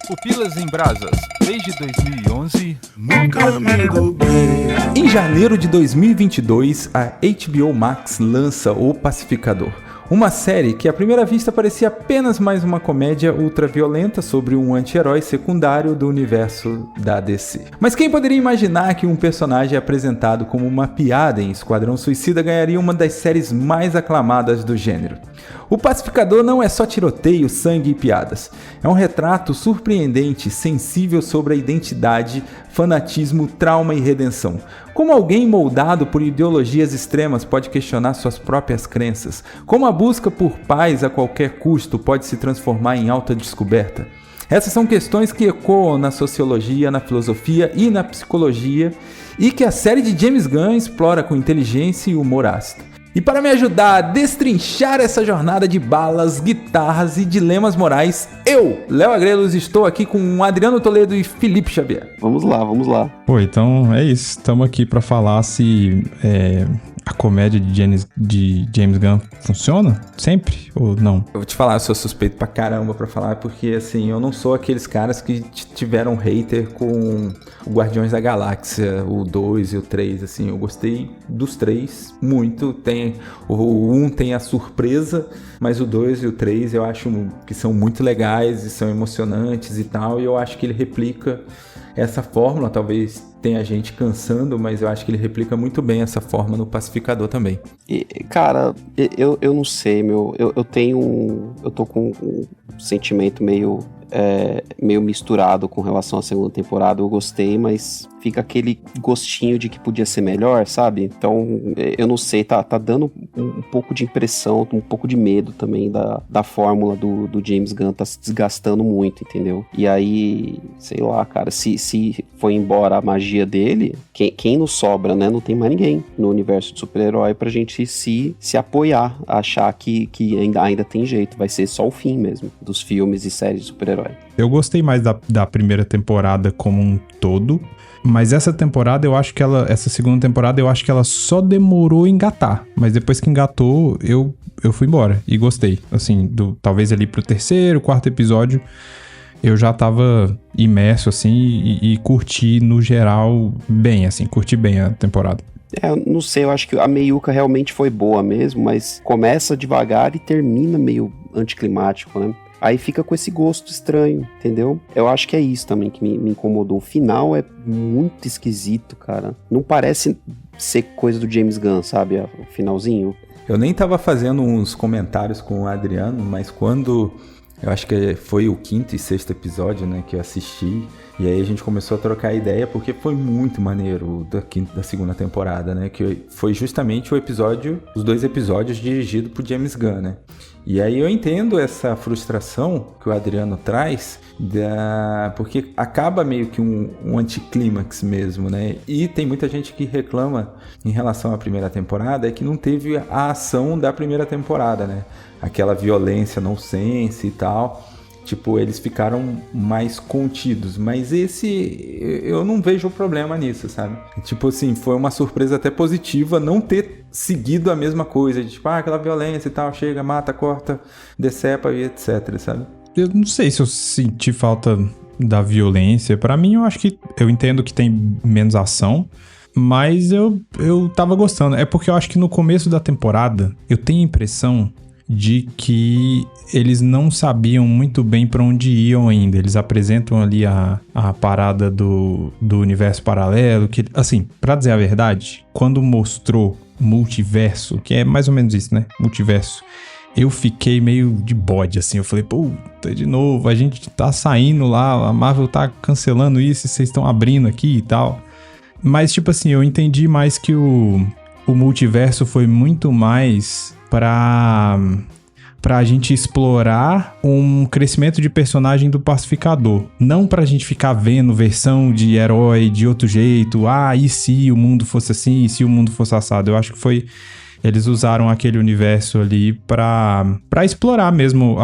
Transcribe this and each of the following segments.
Pupilas em Brasas, desde 2011, nunca Amigo B. Em janeiro de 2022, a HBO Max lança O Pacificador, uma série que à primeira vista parecia apenas mais uma comédia ultraviolenta sobre um anti-herói secundário do universo da DC. Mas quem poderia imaginar que um personagem apresentado como uma piada em Esquadrão Suicida ganharia uma das séries mais aclamadas do gênero? O Pacificador não é só tiroteio, sangue e piadas. É um retrato surpreendente e sensível sobre a identidade, fanatismo, trauma e redenção. Como alguém moldado por ideologias extremas pode questionar suas próprias crenças? Como a busca por paz a qualquer custo pode se transformar em autodescoberta? Essas são questões que ecoam na sociologia, na filosofia e na psicologia, e que a série de James Gunn explora com inteligência e humor ácido. E para me ajudar a destrinchar essa jornada de balas, guitarras e dilemas morais, eu, Léo Agrelos, estou aqui com Adriano Toledo e Felipe Xavier. Vamos lá. Pô, então é isso. Estamos aqui pra falar se a comédia de James Gunn funciona sempre ou não? Eu vou te falar, eu sou suspeito pra caramba pra falar, porque assim, eu não sou aqueles caras que tiveram hater com o Guardiões da Galáxia, o 2 e o 3, assim, eu gostei dos 3 muito. O 1 tem a surpresa, mas o 2 e o 3 eu acho que são muito legais e são emocionantes e tal, e eu acho que ele replica essa fórmula. Talvez tenha gente cansando, mas eu acho que ele replica muito bem essa forma no Pacificador também. E, cara, eu não sei, meu. Eu tô com um sentimento meio misturado com relação à segunda temporada. Eu gostei, mas fica aquele gostinho de que podia ser melhor, sabe? Então, eu não sei, tá dando um pouco de impressão, um pouco de medo também da fórmula do James Gunn, tá se desgastando muito, entendeu? E aí, sei lá, cara, se foi embora a magia dele, quem nos sobra, né? Não tem mais ninguém no universo de super-herói pra gente se apoiar, achar que ainda tem jeito, vai ser só o fim mesmo dos filmes e séries de super-herói. Eu gostei mais da primeira temporada como um todo, mas essa temporada essa segunda temporada eu acho que ela só demorou a engatar, mas depois que engatou eu fui embora e gostei, assim, talvez ali pro terceiro, quarto episódio eu já tava imerso, assim, e curti no geral bem, assim, curti bem a temporada. Não sei, eu acho que a meiuca realmente foi boa mesmo, mas começa devagar e termina meio anticlimático, né? Aí fica com esse gosto estranho, entendeu? Eu acho que é isso também que me incomodou. O final é muito esquisito, cara. Não parece ser coisa do James Gunn, sabe? O finalzinho. Eu nem tava fazendo uns comentários com o Adriano, mas quando... Eu acho que foi o quinto e sexto episódio, né, que eu assisti. E aí a gente começou a trocar ideia, porque foi muito maneiro da segunda temporada, né? Que foi justamente os 2 episódios dirigidos por James Gunn, né? E aí eu entendo essa frustração que o Adriano traz, porque acaba meio que um anticlímax mesmo, né? E tem muita gente que reclama em relação à primeira temporada que não teve a ação da primeira temporada, né? Aquela violência nonsense e tal. Tipo, eles ficaram mais contidos. Mas eu não vejo problema nisso, sabe? Tipo assim, foi uma surpresa até positiva não ter seguido a mesma coisa. De, tipo, aquela violência e tal, chega, mata, corta, decepa e etc, sabe? Eu não sei se eu senti falta da violência. Pra mim, eu acho que... Eu entendo que tem menos ação, mas eu tava gostando. É porque eu acho que no começo da temporada, eu tenho a impressão de que eles não sabiam muito bem pra onde iam ainda. Eles apresentam ali a parada do universo paralelo, que, assim, pra dizer a verdade, quando mostrou multiverso, que é mais ou menos isso, né? Multiverso. Eu fiquei meio de bode, assim. Eu falei, puta, de novo, a gente tá saindo lá, a Marvel tá cancelando isso e vocês estão abrindo aqui e tal. Mas, tipo assim, eu entendi mais que o multiverso foi muito mais pra gente explorar um crescimento de personagem do Pacificador. Não pra gente ficar vendo versão de herói de outro jeito. E se o mundo fosse assim? E se o mundo fosse assado? Eu acho que foi... Eles usaram aquele universo ali pra explorar mesmo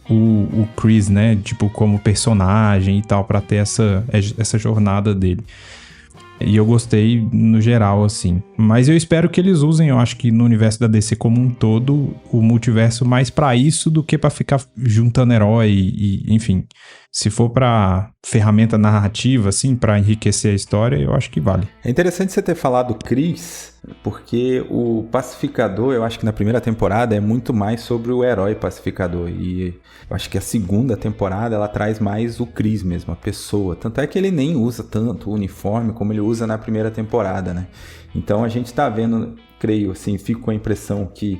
o Chris, né? Tipo, como personagem e tal, pra ter essa jornada dele. E eu gostei no geral, assim. Mas eu espero que eles usem, eu acho que no universo da DC como um todo, o multiverso mais pra isso do que pra ficar juntando herói e enfim. Se for pra ferramenta narrativa, assim, pra enriquecer a história, eu acho que vale. É interessante você ter falado Chris, porque o Pacificador, eu acho que na primeira temporada é muito mais sobre o herói pacificador. E eu acho que a segunda temporada ela traz mais o Chris mesmo, a pessoa. Tanto é que ele nem usa tanto o uniforme como ele usa na primeira temporada, né? Então a gente tá vendo, creio, assim, fico com a impressão que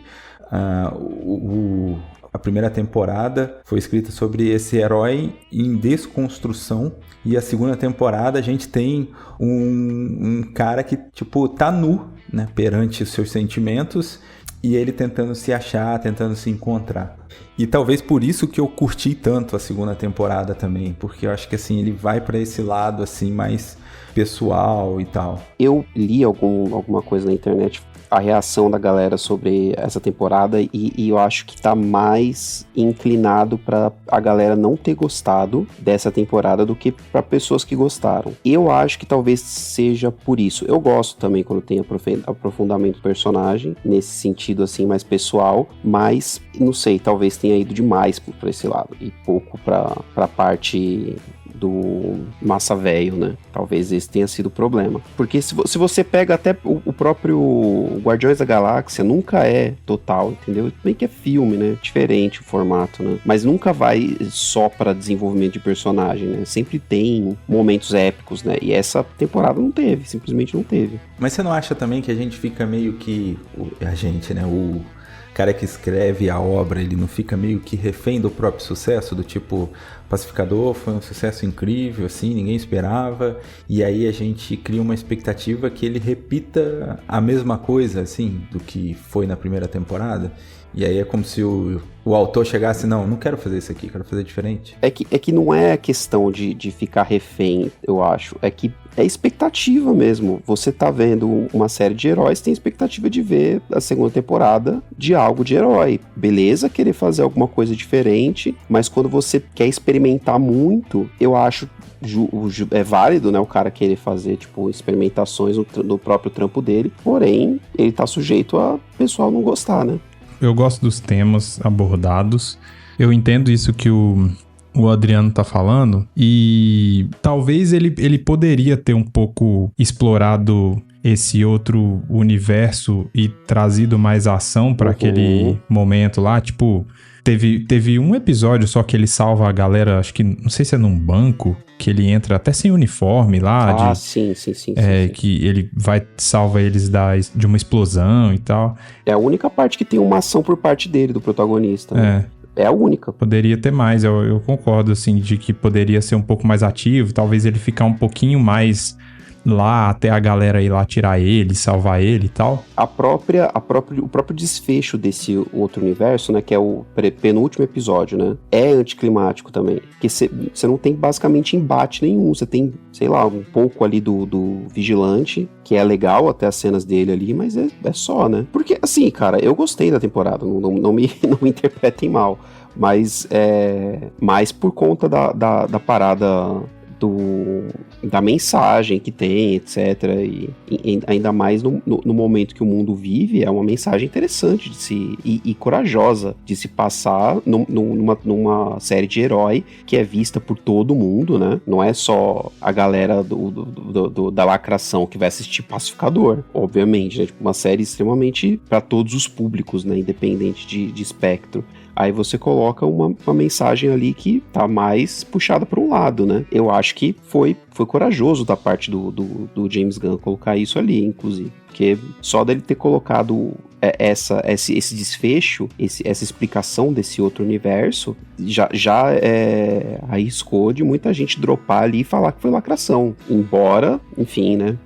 a primeira temporada foi escrita sobre esse herói em desconstrução, e a segunda temporada a gente tem um cara que, tipo, tá nu, né, perante os seus sentimentos, e ele tentando se achar, tentando se encontrar. E talvez por isso que eu curti tanto a segunda temporada também, porque eu acho que, assim, ele vai pra esse lado, assim, mais pessoal e tal. Eu li alguma coisa na internet, a reação da galera sobre essa temporada, e eu acho que tá mais inclinado pra a galera não ter gostado dessa temporada do que pra pessoas que gostaram. Eu acho que talvez seja por isso. Eu gosto também quando tem aprofundamento do personagem, nesse sentido assim mais pessoal, mas não sei, talvez tenha ido demais pra esse lado e pouco pra parte do massa velho, né? Talvez esse tenha sido o problema. Porque se você pega até o próprio Guardiões da Galáxia, nunca é total, entendeu? Bem que é filme, né? Diferente o formato, né? Mas nunca vai só para desenvolvimento de personagem, né? Sempre tem momentos épicos, né? E essa temporada não teve, simplesmente não teve. Mas você não acha também que a gente fica meio que... A gente, né? O cara que escreve a obra, ele não fica meio que refém do próprio sucesso? Do tipo, Pacificador foi um sucesso incrível, assim, ninguém esperava, e aí a gente cria uma expectativa que ele repita a mesma coisa, assim, do que foi na primeira temporada. E aí é como se o autor chegasse, não quero fazer isso aqui, quero fazer diferente. É que não é questão de ficar refém, eu acho. É que é expectativa mesmo. Você tá vendo uma série de heróis, tem expectativa de ver a segunda temporada de algo de herói. Beleza, querer fazer alguma coisa diferente, mas quando você quer experimentar muito, eu acho é válido, né, o cara querer fazer, tipo, experimentações no próprio trampo dele, porém, ele tá sujeito a pessoal não gostar, né? Eu gosto dos temas abordados. Eu entendo isso que o Adriano tá falando. E talvez ele poderia ter um pouco explorado esse outro universo e trazido mais ação para aquele momento lá. Tipo, teve um episódio só que ele salva a galera, acho que, não sei se é num banco, que ele entra até sem uniforme lá. Sim. Que ele salva eles de uma explosão e tal. É a única parte que tem uma ação por parte dele, do protagonista. Né? É a única. Poderia ter mais, eu concordo, assim, de que poderia ser um pouco mais ativo, talvez ele ficar um pouquinho mais lá até a galera ir lá tirar ele, salvar ele e tal. O próprio desfecho desse outro universo, né, que é o penúltimo episódio, né, é anticlimático também, porque você não tem basicamente embate nenhum, você tem, sei lá, um pouco ali do Vigilante, que é legal até as cenas dele ali, mas é só, né, porque assim, cara, eu gostei da temporada, não me interpretem mal, mas mais por conta da parada da mensagem que tem, etc. E ainda mais no momento que o mundo vive, é uma mensagem interessante e corajosa de se passar numa série de herói que é vista por todo mundo, né? Não é só a galera da lacração que vai assistir Pacificador, obviamente, né? Tipo, uma série extremamente para todos os públicos, né? Independente de espectro. Aí você coloca uma mensagem ali que tá mais puxada para um lado, né? Eu acho que foi corajoso da parte do James Gunn colocar isso ali, inclusive. Porque só dele ter colocado esse desfecho, essa explicação desse outro universo, já arriscou de muita gente dropar ali e falar que foi lacração. Embora, enfim, né?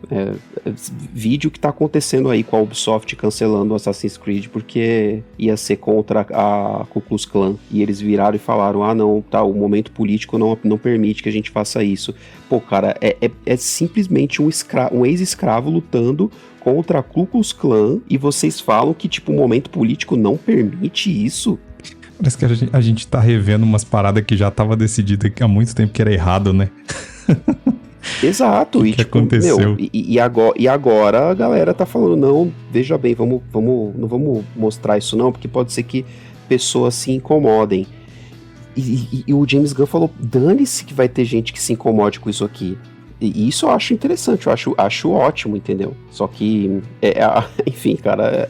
Vídeo que tá acontecendo aí com a Ubisoft cancelando o Assassin's Creed porque ia ser contra a Ku Klux Klan. E eles viraram e falaram, não, tá, o momento político não permite que a gente faça isso. Pô, cara, é simplesmente um ex-escravo lutando contra a Ku Klux Klan e vocês falam que, tipo, o momento político não permite isso? Parece que a gente tá revendo umas paradas que já tava decidida há muito tempo que era errado, né? Exato. Que aconteceu? E agora a galera tá falando, não, veja bem, não vamos mostrar isso não, porque pode ser que pessoas se incomodem. E o James Gunn falou, dane-se que vai ter gente que se incomode com isso aqui. E isso eu acho interessante, eu acho ótimo, entendeu? Só que, enfim, cara,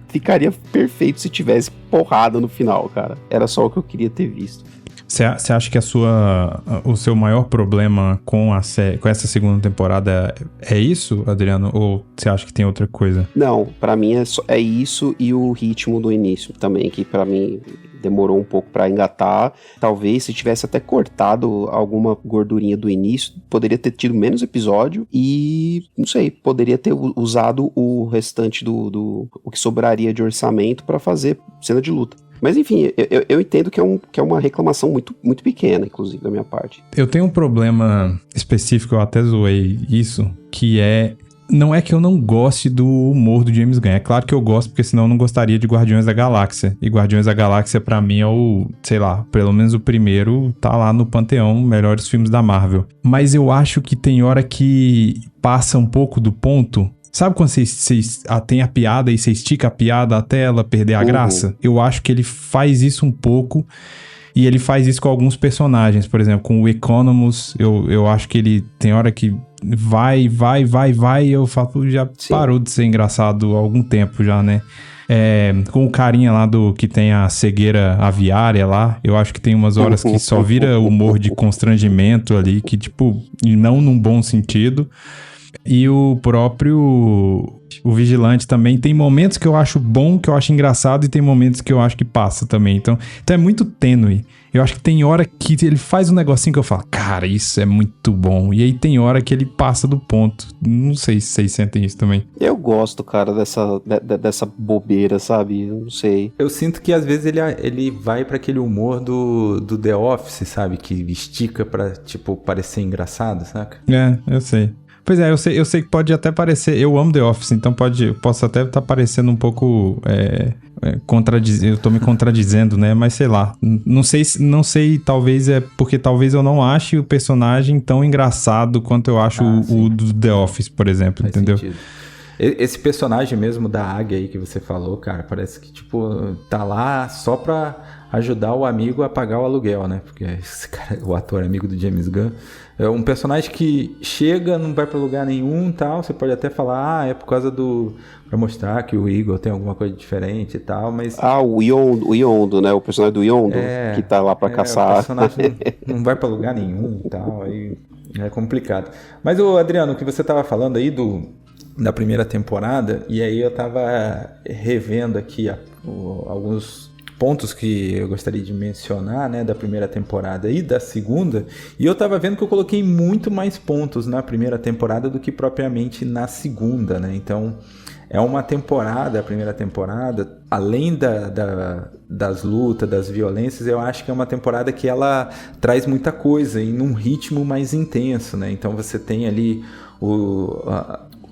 ficaria perfeito se tivesse porrada no final, cara. Era só o que eu queria ter visto. Você acha que o seu maior problema com essa segunda temporada é isso, Adriano? Ou você acha que tem outra coisa? Não, pra mim é isso e o ritmo do início também, que pra mim demorou um pouco pra engatar. Talvez se tivesse até cortado alguma gordurinha do início, poderia ter tido menos episódio e, não sei, poderia ter usado o restante o que sobraria de orçamento pra fazer cena de luta. Mas enfim, eu entendo que é uma reclamação muito, muito pequena, inclusive, da minha parte. Eu tenho um problema específico, eu até zoei isso, que não é que eu não goste do humor do James Gunn. É claro que eu gosto, porque senão eu não gostaria de Guardiões da Galáxia. E Guardiões da Galáxia, pra mim, é sei lá, pelo menos o primeiro tá lá no panteão, melhores filmes da Marvel. Mas eu acho que tem hora que passa um pouco do ponto. Sabe quando você tem a piada e você estica a piada até ela perder a graça? Eu acho que ele faz isso um pouco e ele faz isso com alguns personagens. Por exemplo, com o Economus, eu acho que ele tem hora que vai e eu falo, já Sim. Parou de ser engraçado há algum tempo já, né? Com o carinha lá que tem a cegueira aviária lá, eu acho que tem umas horas que só vira humor de constrangimento ali, que tipo, não num bom sentido. E o Vigilante também tem momentos que eu acho bom, que eu acho engraçado, e tem momentos que eu acho que passa também. Então é muito tênue. Eu acho que tem hora que ele faz um negocinho que eu falo, cara, isso é muito bom. E aí tem hora que ele passa do ponto. Não sei se vocês sentem isso também. Eu gosto, cara, dessa bobeira, sabe? Eu não sei. Eu sinto que às vezes ele vai pra aquele humor do The Office, sabe? Que estica pra, tipo, parecer engraçado, saca? Eu sei. Pois é, eu sei que pode até parecer... Eu amo The Office, então posso até estar parecendo um pouco... eu tô me contradizendo, né? Mas sei lá. Não sei, talvez é porque talvez eu não ache o personagem tão engraçado quanto eu acho o do The Office, por exemplo, Faz entendeu? Sentido. Esse personagem mesmo da águia aí que você falou, cara, parece que, tipo, tá lá só pra ajudar o amigo a pagar o aluguel, né? Porque esse cara, o ator amigo do James Gunn, é um personagem que chega, não vai pra lugar nenhum e tal. Você pode até falar, é por causa pra mostrar que o Eagle tem alguma coisa diferente e tal, mas... o Yondo, né? O personagem do Yondo, que tá lá pra caçar. O personagem não vai pra lugar nenhum e tal, aí é complicado. Mas, Adriano, o que você tava falando aí da primeira temporada, e aí eu tava revendo aqui alguns pontos que eu gostaria de mencionar, né, da primeira temporada e da segunda, e eu tava vendo que eu coloquei muito mais pontos na primeira temporada do que propriamente na segunda, né, então é uma temporada, a primeira temporada, além das lutas, das violências, eu acho que é uma temporada que ela traz muita coisa e num ritmo mais intenso, né, então você tem ali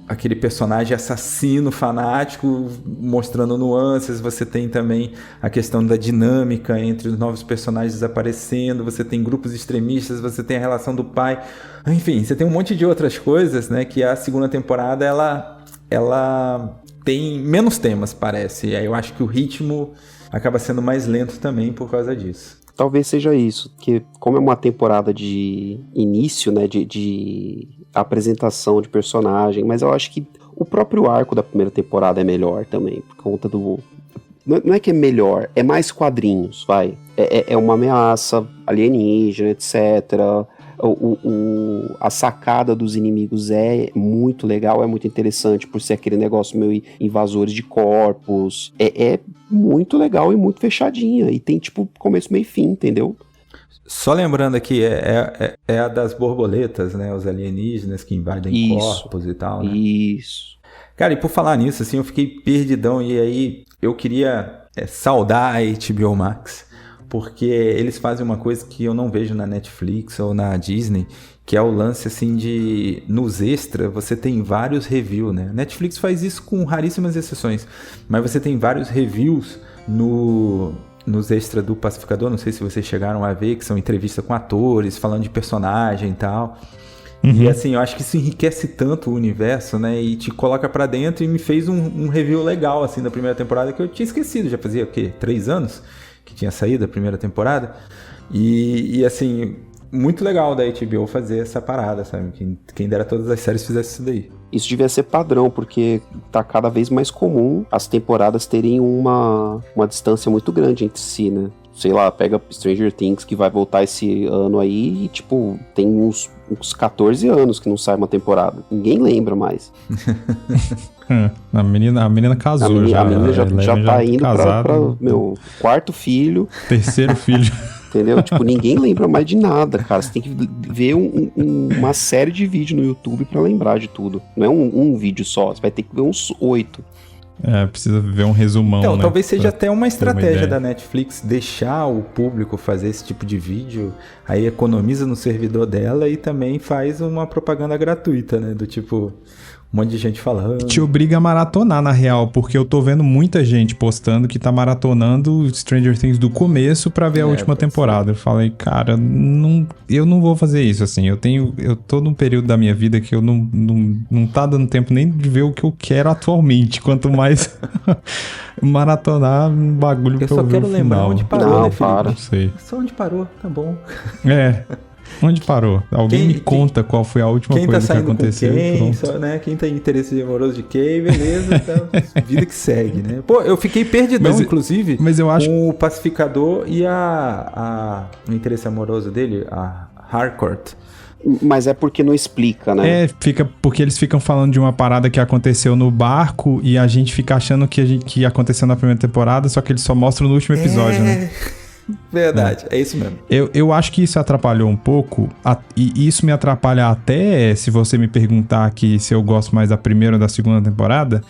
aquele personagem assassino, fanático, mostrando nuances. Você tem também a questão da dinâmica entre os novos personagens aparecendo, você tem grupos extremistas, você tem a relação do pai. Enfim, você tem um monte de outras coisas, né? Que a segunda temporada, ela tem menos temas, parece. E aí eu acho que o ritmo acaba sendo mais lento também por causa disso. Talvez seja isso, que como é uma temporada de início, né, de apresentação de personagem, mas eu acho que o próprio arco da primeira temporada é melhor também, por conta do... Não é que é melhor, é mais quadrinhos, vai. É uma ameaça alienígena, etc. A sacada dos inimigos é muito legal, é muito interessante por ser aquele negócio meio invasores de corpos. É muito legal e muito fechadinha. E tem tipo começo, meio e fim, entendeu? Só lembrando aqui, é a das borboletas, né? Os alienígenas que invadem corpos e tal, né? Isso. Cara, e por falar nisso, assim, eu fiquei perdidão. E aí eu queria saudar a HBO Max, porque eles fazem uma coisa que eu não vejo na Netflix ou na Disney, que é o lance, assim, de... Nos extras, você tem vários reviews, né? Netflix faz isso com raríssimas exceções, mas você tem vários reviews nos extras do Pacificador, não sei se vocês chegaram a ver, que são entrevistas com atores, falando de personagem e tal. E assim, eu acho que isso enriquece tanto o universo, né? E te coloca pra dentro e me fez um review legal, assim, da primeira temporada que eu tinha esquecido. Já fazia, o quê? 3 anos que tinha saído a primeira temporada. E assim, muito legal da HBO fazer essa parada, sabe? Quem dera todas as séries fizesse isso daí. Isso devia ser padrão, porque tá cada vez mais comum as temporadas terem uma distância muito grande entre si, né? Sei lá, pega Stranger Things, que vai voltar esse ano aí, e tipo, tem uns 14 anos que não sai uma temporada. Ninguém lembra mais. A menina casou já. A menina já tá indo pra meu quarto filho. Terceiro filho. Entendeu? Tipo, ninguém lembra mais de nada, cara. Você tem que ver uma série de vídeos no YouTube pra lembrar de tudo. Não é um vídeo só, você vai ter que ver uns 8. Precisa ver um resumão, então, né? Talvez seja até uma estratégia ideia da Netflix deixar o público fazer esse tipo de vídeo, aí economiza no servidor dela e também faz uma propaganda gratuita, né? Do tipo, um monte de gente falando. Te obriga a maratonar, na real, porque eu tô vendo muita gente postando que tá maratonando Stranger Things do começo pra ver a última temporada. Eu falei, cara, eu não vou fazer isso, assim. Eu tô num período da minha vida que eu não tá dando tempo nem de ver o que eu quero atualmente, quanto mais maratonar um bagulho pra eu ver o final. Eu só quero lembrar onde parou, não, né, Felipe? para. Não sei. Só onde parou, tá bom. Onde parou? Alguém me conta qual foi a última coisa que aconteceu. Quem tem interesse amoroso de quem, beleza, então, vida que segue, né? Pô, eu fiquei perdidão, inclusive, mas eu acho... com o Pacificador e o interesse amoroso dele, a Harcourt. Mas é porque não explica, né? Porque eles ficam falando de uma parada que aconteceu no barco e a gente fica achando que aconteceu na primeira temporada, só que eles só mostram no último episódio, né? Verdade, é isso mesmo. Eu acho que isso atrapalhou um pouco, e isso me atrapalha até se você me perguntar aqui se eu gosto mais da primeira ou da segunda temporada,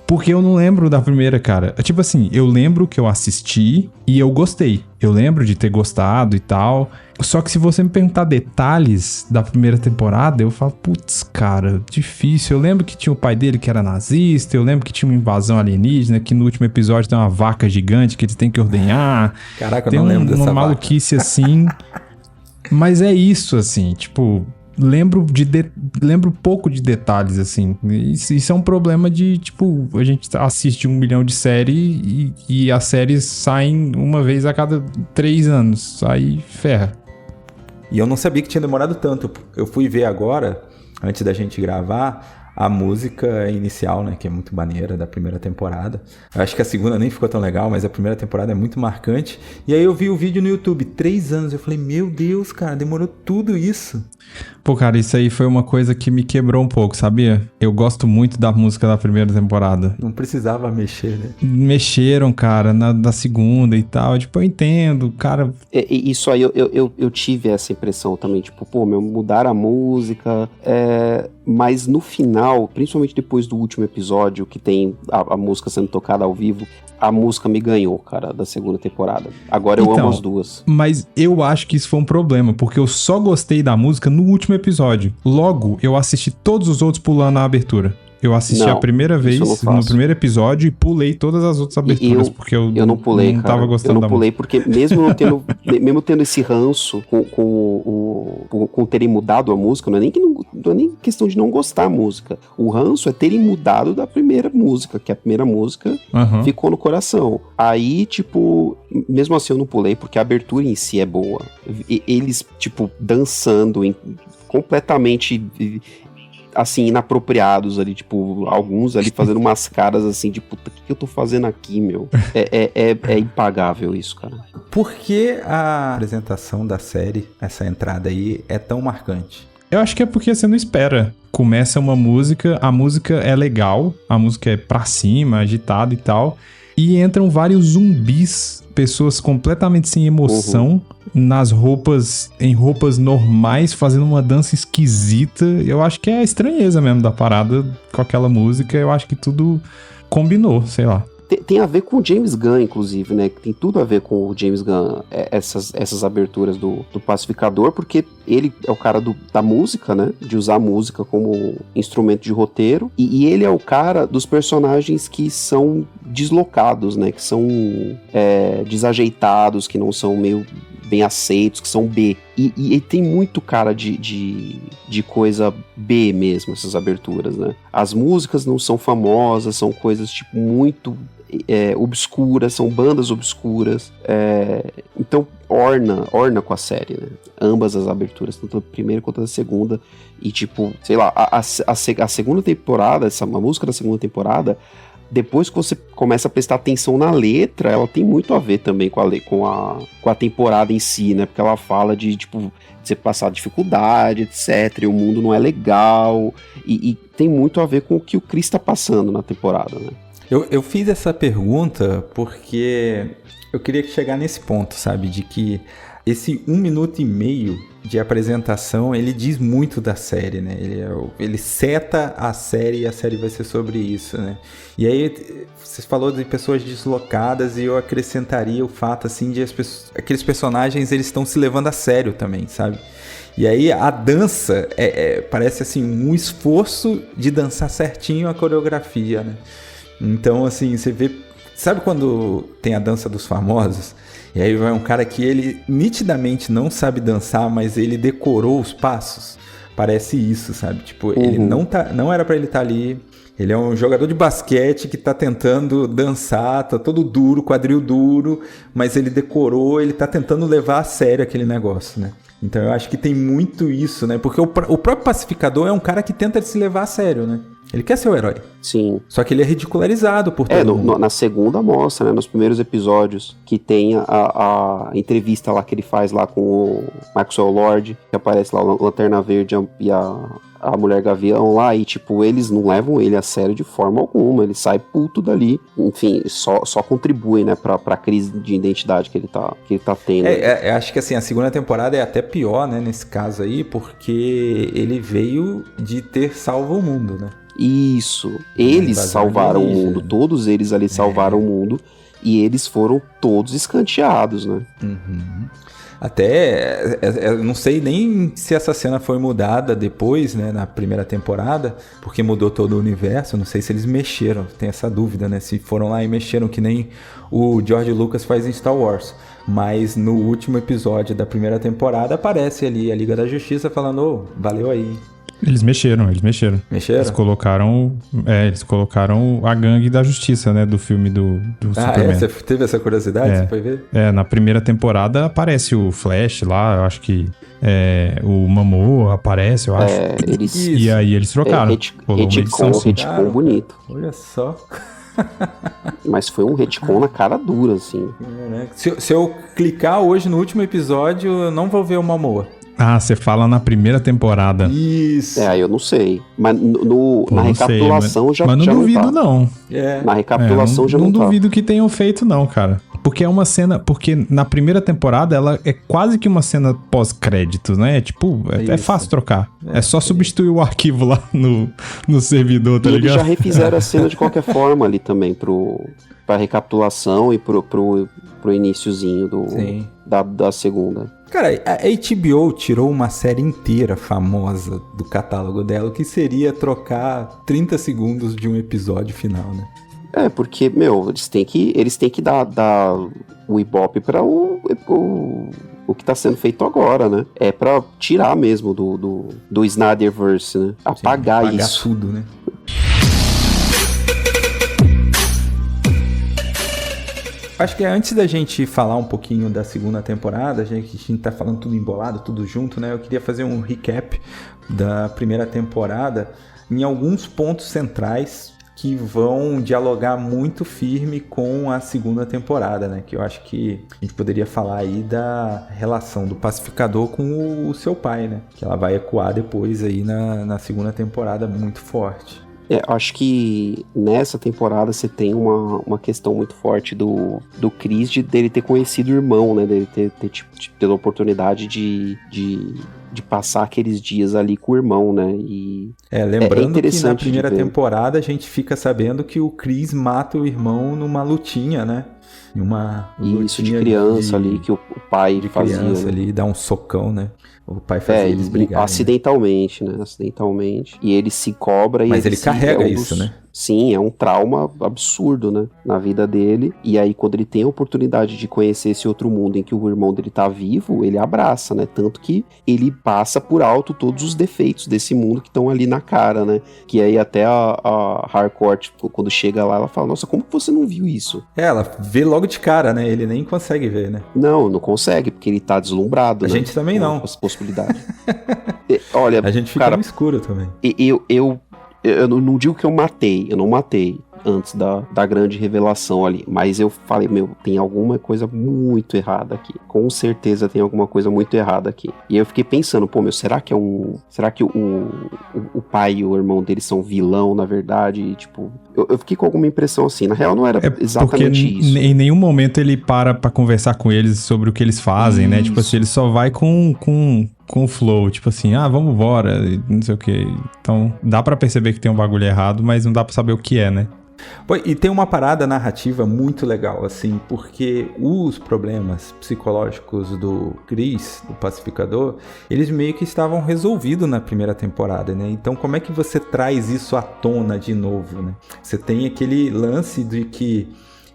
porque eu não lembro da primeira, cara. Tipo assim, eu lembro que eu assisti e eu gostei. Eu lembro de ter gostado e tal. Só que se você me perguntar detalhes da primeira temporada, eu falo, putz, cara, difícil. Eu lembro que tinha o pai dele que era nazista, eu lembro que tinha uma invasão alienígena, que no último episódio tem uma vaca gigante que eles têm que ordenhar. Caraca, eu tem não lembro dessa uma maluquice assim. Mas é isso, assim, tipo... Lembro pouco de detalhes, assim. Isso é um problema de, tipo, a gente assiste 1 milhão de séries e as séries saem uma vez a cada 3 anos. Aí ferra. E eu não sabia que tinha demorado tanto. Eu fui ver agora, antes da gente gravar, a música inicial, né, que é muito maneira, da primeira temporada. Eu acho que a segunda nem ficou tão legal, mas a primeira temporada é muito marcante. E aí eu vi o vídeo no YouTube, 3 anos, eu falei, meu Deus, cara, demorou tudo isso. Pô, cara, isso aí foi uma coisa que me quebrou um pouco, sabia? Eu gosto muito da música da primeira temporada. Não precisava mexer, né? Mexeram, cara, da segunda e tal. Tipo, eu entendo, cara... Isso aí, eu tive essa impressão também. Tipo, pô, mudaram a música. Mas no final, principalmente depois do último episódio, que tem a música sendo tocada ao vivo, a música me ganhou, cara, da segunda temporada. Agora eu amo as duas. Mas eu acho que isso foi um problema, porque eu só gostei da música no último episódio. Logo, eu assisti todos os outros pulando a abertura. Eu assisti a primeira vez, no primeiro episódio, e pulei todas as outras aberturas, porque eu não pulei, não cara. Tava gostando da música. Eu não pulei, porque mesmo tendo esse ranço com terem mudado a música, não é nem questão de não gostar da música. O ranço é terem mudado da primeira música, que a primeira música ficou no coração. Aí, tipo, mesmo assim eu não pulei, porque a abertura em si é boa. Eles, tipo, dançando completamente... assim, inapropriados ali, tipo, alguns ali fazendo umas caras assim, de puta, o que eu tô fazendo aqui, meu? É impagável isso, cara. Por que a apresentação da série, essa entrada aí, é tão marcante? Eu acho que é porque você não espera. Começa uma música, a música é legal, a música é pra cima, agitada e tal, e entram vários zumbis, pessoas completamente sem emoção, em roupas normais, fazendo uma dança esquisita. Eu acho que é a estranheza mesmo da parada com aquela música. Eu acho que tudo combinou, sei lá. Tem a ver com o James Gunn, inclusive, né? Tem tudo a ver com o James Gunn, essas aberturas do Pacificador, porque ele é o cara da música, né? De usar a música como instrumento de roteiro. E ele é o cara dos personagens que são deslocados, né? Que são desajeitados, que não são meio bem aceitos, que são B. E tem muito cara de coisa B mesmo, essas aberturas, né? As músicas não são famosas, são coisas, tipo, muito obscuras, são bandas obscuras. Então, orna com a série, né? Ambas as aberturas, tanto a primeira quanto a segunda. E, tipo, sei lá, a segunda temporada, uma música da segunda temporada, depois que você começa a prestar atenção na letra, ela tem muito a ver também com a temporada em si, né? Porque ela fala de, tipo, você passar dificuldade, etc. E o mundo não é legal. E tem muito a ver com o que o Chris tá passando na temporada, né? Eu fiz essa pergunta porque eu queria chegar nesse ponto, sabe? De que esse 1 minuto e meio de apresentação, ele diz muito da série, né? Ele seta a série e a série vai ser sobre isso, né? E aí, você falou de pessoas deslocadas e eu acrescentaria o fato, assim, de aqueles personagens, eles estão se levando a sério também, sabe? E aí, a dança parece, assim, um esforço de dançar certinho a coreografia, né? Então, assim, você vê... Sabe quando tem a dança dos famosos? E aí vai um cara que ele nitidamente não sabe dançar, mas ele decorou os passos. Parece isso, sabe? Tipo, ele não era pra ele estar ali. Ele é um jogador de basquete que tá tentando dançar, tá todo duro, quadril duro, mas ele decorou, ele tá tentando levar a sério aquele negócio, né? Então eu acho que tem muito isso, né? Porque o próprio Pacificador é um cara que tenta se levar a sério, né? Ele quer ser o herói. Sim. Só que ele é ridicularizado por todo mundo. Na segunda mostra, né? Nos primeiros episódios, que tem a entrevista lá que ele faz lá com o Maxwell Lord, que aparece lá o Lanterna Verde e a Mulher Gavião lá, e tipo, eles não levam ele a sério de forma alguma, ele sai puto dali, enfim, só contribui, né, pra crise de identidade que ele tá tendo. Acho que assim, a segunda temporada é até pior, né, nesse caso aí, porque ele veio de ter salvo o mundo, né? Isso, eles salvaram o mundo, todos eles ali salvaram o mundo, e eles foram todos escanteados, né? Uhum. Até, não sei nem se essa cena foi mudada depois, né, na primeira temporada, porque mudou todo o universo, não sei se eles mexeram, tem essa dúvida, né, se foram lá e mexeram que nem o George Lucas faz em Star Wars, mas no último episódio da primeira temporada aparece ali a Liga da Justiça falando, valeu aí. Eles mexeram. Mexeram? Eles colocaram a gangue da justiça, né? Do filme do Superman. Você teve essa curiosidade? Você foi ver? Na primeira temporada aparece o Flash lá, eu acho que o Momoa aparece, eu acho. E aí eles trocaram. Retcon bonito. Olha só. Mas foi um retcon na cara dura, assim. Se eu clicar hoje no último episódio, eu não vou ver o Momoa. Ah, você fala na primeira temporada. Isso. Eu não sei. Mas na recapitulação já não. Mas não duvido, não. Na recapitulação já não tá. Não duvido que tenham feito, não, cara. Porque é uma cena... Porque na primeira temporada, ela é quase que uma cena pós-créditos, né? Tipo, é fácil trocar. É só substituir o arquivo lá no servidor, tá ligado? Eles já refizeram a cena de qualquer forma ali também pra recapitulação e pro iniciozinho da segunda. Cara, a HBO tirou uma série inteira famosa do catálogo dela, que seria trocar 30 segundos de um episódio final, né? Porque, eles têm que dar o Ibope pra o que tá sendo feito agora, né? É pra tirar mesmo do Snyderverse, né? Apagar isso. Tudo, né? Acho que antes da gente falar um pouquinho da segunda temporada, a gente tá falando tudo embolado, tudo junto, né? Eu queria fazer um recap da primeira temporada em alguns pontos centrais que vão dialogar muito firme com a segunda temporada, né? Que eu acho que a gente poderia falar aí da relação do Pacificador com o seu pai, né? Que ela vai ecoar depois aí na segunda temporada muito forte. Acho que nessa temporada você tem uma questão muito forte do Chris dele ter conhecido o irmão, né? Dele ter a oportunidade de passar aqueles dias ali com o irmão, né? E lembrando que na primeira temporada a gente fica sabendo que o Chris mata o irmão numa lutinha, né? Em uma Isso, de lutinha criança ali, que o pai de fazia. criança Né? ali, dá um socão, né? O pai fazia eles brigarem. Acidentalmente, né? Acidentalmente. E ele se cobra e Mas ele carrega isso, né? Sim, é um trauma absurdo, né? Na vida dele. E aí, quando ele tem a oportunidade de conhecer esse outro mundo em que o irmão dele tá vivo, ele abraça, né? Tanto que ele passa por alto todos os defeitos desse mundo que estão ali na cara, né? Que aí até a Harcourt, quando chega lá, ela fala, nossa, como que você não viu isso? Ela vê logo de cara, né? Ele nem consegue ver, né? Não consegue, porque ele tá deslumbrado, A né? gente também não. Com as possibilidades. Olha, A gente fica cara, no escuro também. Eu não digo que eu não matei antes da grande revelação ali, mas eu falei, tem alguma coisa muito errada aqui, com certeza tem alguma coisa muito errada aqui, e eu fiquei pensando, será que o pai e o irmão dele são vilão, na verdade, e, tipo, eu fiquei com alguma impressão assim, na real não era exatamente isso. Em nenhum momento ele para pra conversar com eles sobre o que eles fazem, né, tipo assim, ele só vai com o flow, tipo assim, vamos embora, não sei o que. Então, dá pra perceber que tem um bagulho errado, mas não dá pra saber o que é, né? E tem uma parada narrativa muito legal, assim, porque os problemas psicológicos do Chris, do pacificador, eles meio que estavam resolvidos na primeira temporada, né? Então, como é que você traz isso à tona de novo, né? Você tem aquele lance de que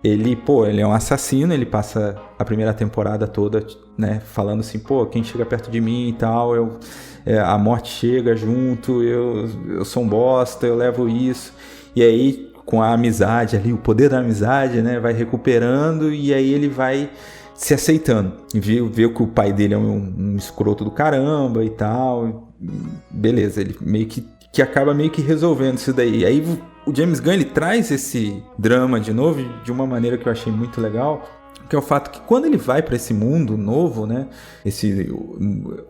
ele é um assassino, ele passa a primeira temporada toda, né, falando assim, quem chega perto de mim e tal, a morte chega junto, eu sou um bosta, eu levo isso, e aí com a amizade ali, o poder da amizade, né, vai recuperando, e aí ele vai se aceitando, e vê que o pai dele é um escroto do caramba e tal, beleza, ele meio que acaba meio que resolvendo isso daí, aí o James Gunn, ele traz esse drama de novo de uma maneira que eu achei muito legal, que é o fato que quando ele vai para esse mundo novo, né, esse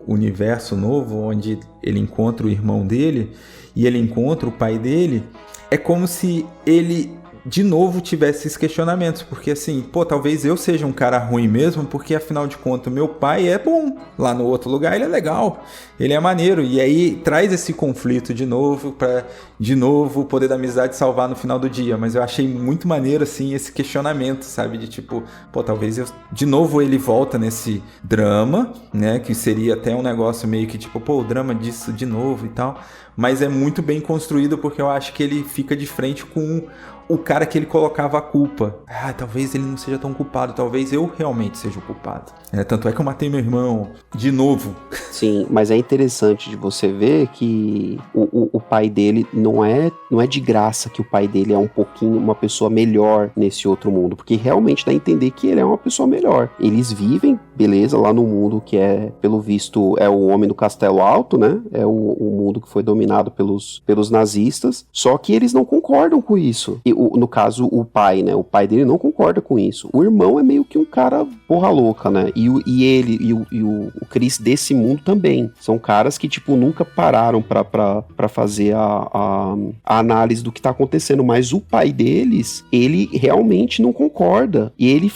universo novo, onde ele encontra o irmão dele e ele encontra o pai dele, é como se ele de novo tivesse esses questionamentos, porque assim, talvez eu seja um cara ruim mesmo, porque afinal de contas meu pai é bom, lá no outro lugar ele é legal, ele é maneiro, e aí traz esse conflito de novo, pra de novo o poder da amizade salvar no final do dia, mas eu achei muito maneiro assim, esse questionamento, sabe, de tipo, talvez de novo ele volta nesse drama, né, que seria até um negócio meio que tipo, o drama disso de novo e tal, mas é muito bem construído, porque eu acho que ele fica de frente com o cara que ele colocava a culpa. Talvez ele não seja tão culpado, talvez eu realmente seja o culpado. Tanto é que eu matei meu irmão de novo. Sim, mas é interessante de você ver que o pai dele não é de graça que o pai dele é um pouquinho uma pessoa melhor nesse outro mundo, porque realmente dá a entender que ele é uma pessoa melhor. Eles vivem, beleza, lá no mundo que é, pelo visto, é o Homem do Castelo Alto, né? É o mundo que foi dominado pelos nazistas, só que eles não concordam com isso. E no caso, o pai, né? O pai dele não concorda com isso. O irmão é meio que um cara porra louca, né? E ele e o Chris desse mundo também. São caras que, tipo, nunca pararam pra fazer a análise do que tá acontecendo. Mas o pai deles, ele realmente não concorda. E ele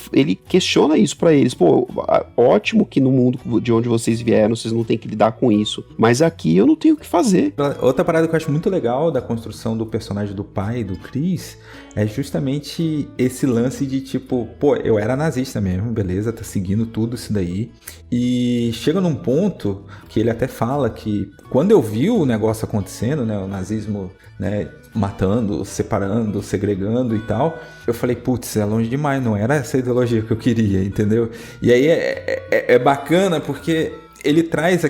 questiona isso pra eles. Ótimo que no mundo de onde vocês vieram, vocês não têm que lidar com isso. Mas aqui eu não tenho o que fazer. Outra parada que eu acho muito legal da construção do personagem do pai, do Chris, é justamente esse lance de tipo, eu era nazista mesmo, beleza, tá seguindo tudo isso daí. E chega num ponto que ele até fala que quando eu vi o negócio acontecendo, né, o nazismo, né, matando, separando, segregando e tal, eu falei, putz, é longe demais, não era essa ideologia que eu queria, entendeu? E aí é bacana porque ele traz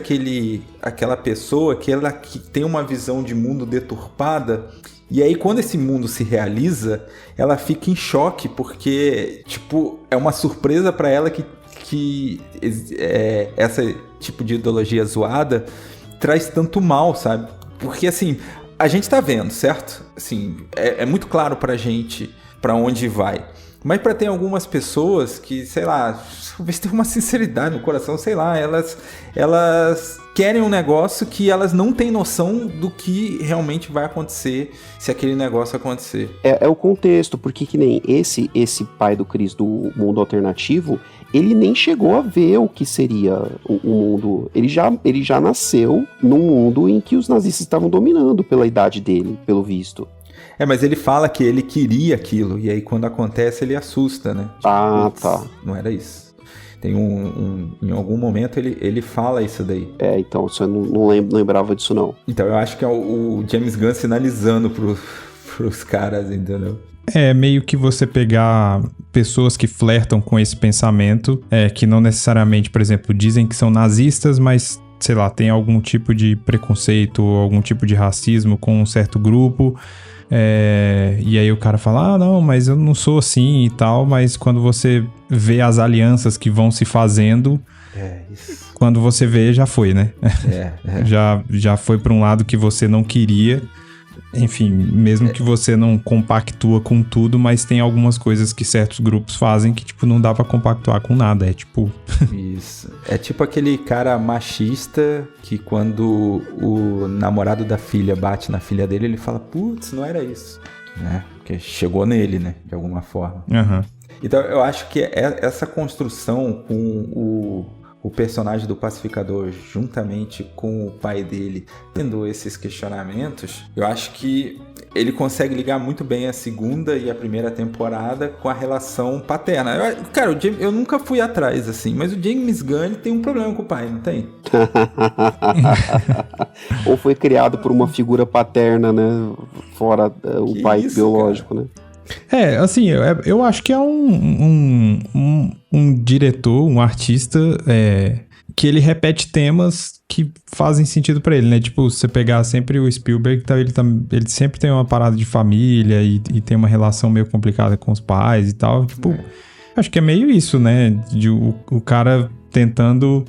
aquela pessoa que tem uma visão de mundo deturpada. E aí, quando esse mundo se realiza, ela fica em choque, porque, tipo, é uma surpresa pra ela que essa tipo de ideologia zoada traz tanto mal, sabe? Porque, assim, a gente tá vendo, certo? Assim, é muito claro pra gente pra onde vai. Mas pra ter algumas pessoas que, sei lá, talvez tenham uma sinceridade no coração, sei lá, elas querem um negócio que elas não têm noção do que realmente vai acontecer se aquele negócio acontecer. É o contexto, porque que nem esse pai do Chris do mundo alternativo, ele nem chegou a ver o que seria o mundo. Ele já nasceu num mundo em que os nazistas estavam dominando pela idade dele, pelo visto. Mas ele fala que ele queria aquilo, e aí quando acontece ele assusta, né? Tá. Não era isso. Tem em algum momento ele fala isso daí. Então, eu não lembrava disso, não. Então eu acho que é o James Gunn sinalizando pros caras, entendeu? Meio que você pegar pessoas que flertam com esse pensamento, que não necessariamente, por exemplo, dizem que são nazistas, mas, sei lá, tem algum tipo de preconceito ou algum tipo de racismo com um certo grupo. E aí o cara fala, não, mas eu não sou assim e tal, mas quando você vê as alianças que vão se fazendo, isso. Quando você vê, já foi, né? Já foi para um lado que você não queria. Enfim, mesmo que você não compactua com tudo, mas tem algumas coisas que certos grupos fazem que, tipo, não dá pra compactuar com nada, Isso. É tipo aquele cara machista que quando o namorado da filha bate na filha dele, ele fala, putz, não era isso, né? Porque chegou nele, né? De alguma forma. Uhum. Então, eu acho que essa construção com o personagem do pacificador, juntamente com o pai dele, tendo esses questionamentos, eu acho que ele consegue ligar muito bem a segunda e a primeira temporada com a relação paterna. Cara, eu nunca fui atrás, assim, mas o James Gunn ele tem um problema com o pai, não tem? Ou foi criado por uma figura paterna, né? Fora o pai isso, biológico, cara? Né? Assim, eu acho que é um diretor, um artista que ele repete temas que fazem sentido pra ele, né? Tipo, você pegar sempre o Spielberg, ele sempre tem uma parada de família e tem uma relação meio complicada com os pais e tal. Tipo, acho que é meio isso, né? O cara tentando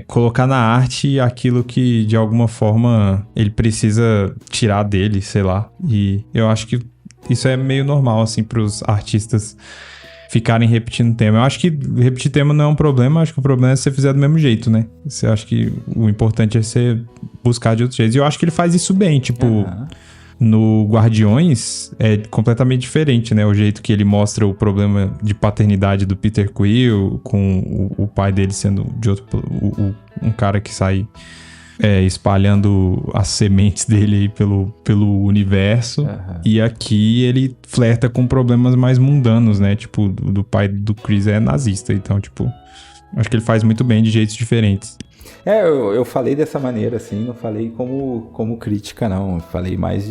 colocar na arte aquilo que, de alguma forma, ele precisa tirar dele, sei lá. E eu acho que isso é meio normal, assim, pros artistas ficarem repetindo tema. Eu acho que repetir tema não é um problema, acho que o problema é se você fizer do mesmo jeito, né? Eu acho que o importante é você buscar de outros jeitos. E eu acho que ele faz isso bem, tipo, no Guardiões é completamente diferente, né? O jeito que ele mostra o problema de paternidade do Peter Quill, com o pai dele sendo de outro... um cara que sai... espalhando as sementes dele aí pelo universo. E aqui ele flerta com problemas mais mundanos, né? Tipo, do pai do Chris é nazista. Então, tipo, acho que ele faz muito bem de jeitos diferentes. Eu falei dessa maneira, assim, não falei como crítica, não. Eu falei mais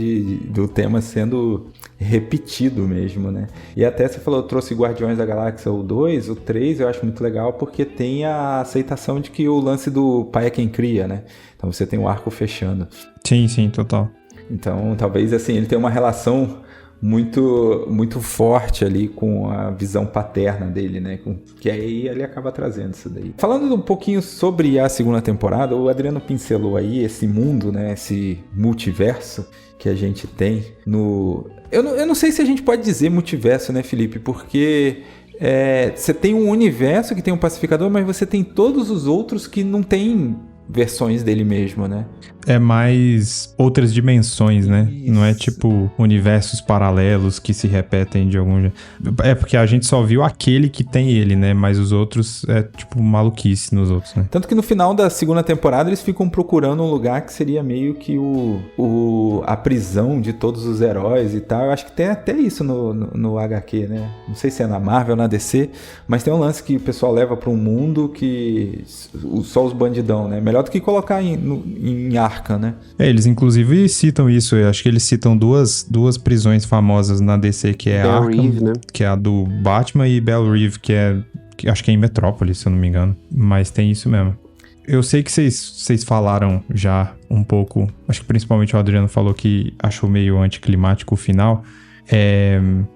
do tema sendo repetido mesmo, né? E até você falou, eu trouxe Guardiões da Galáxia o 2, o 3, eu acho muito legal porque tem a aceitação de que o lance do pai é quem cria, né? Então você tem o arco fechando. Sim, total. Então, talvez, assim, ele tenha uma relação muito, muito forte ali com a visão paterna dele, né? Que aí ele acaba trazendo isso daí. Falando um pouquinho sobre a segunda temporada, o Adriano pincelou aí esse mundo, né? Esse multiverso que a gente tem no... Eu não sei se a gente pode dizer multiverso, né, Felipe? Porque você tem um universo que tem um pacificador, mas você tem todos os outros que não tem versões dele mesmo, né? É mais outras dimensões, né? Isso. Não é tipo universos paralelos que se repetem de algum jeito. É porque a gente só viu aquele que tem ele, né? Mas os outros é tipo maluquice nos outros, né? Tanto que no final da segunda temporada eles ficam procurando um lugar que seria meio que a prisão de todos os heróis e tal. Eu acho que tem até isso no HQ, né? Não sei se é na Marvel ou na DC, mas tem um lance que o pessoal leva para um mundo que só os bandidão, né? Melhor do que colocar em Arkham, né? Eles inclusive citam isso. Eu acho que eles citam duas prisões famosas na DC, que é Arkham, Reeve, né? Que é a do Batman, e Belle Reve, que acho que é em Metrópolis, se eu não me engano. Mas tem isso mesmo. Eu sei que vocês falaram já um pouco, acho que principalmente o Adriano falou que achou meio anticlimático o final.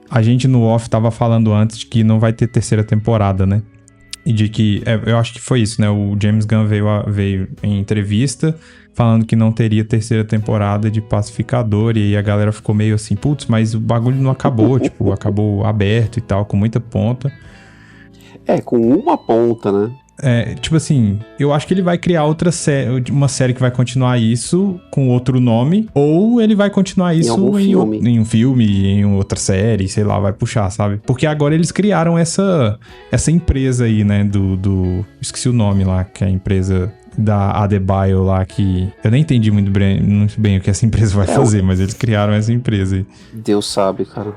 A gente no off tava falando antes de que não vai ter terceira temporada, né? E de que, eu acho que foi isso, né? O James Gunn veio em entrevista falando que não teria terceira temporada de Pacificador, e aí a galera ficou meio assim, putz, mas o bagulho não acabou, tipo, acabou aberto e tal, com muita ponta. Com uma ponta, né? Tipo assim, eu acho que ele vai criar uma série que vai continuar isso com outro nome, ou ele vai continuar isso em um filme, em outra série, sei lá, vai puxar, sabe? Porque agora eles criaram essa empresa aí, né, esqueci o nome lá, que é a empresa da Adebayo lá, que eu nem entendi muito bem o que essa empresa vai fazer, mas eles criaram essa empresa aí. Deus sabe, cara.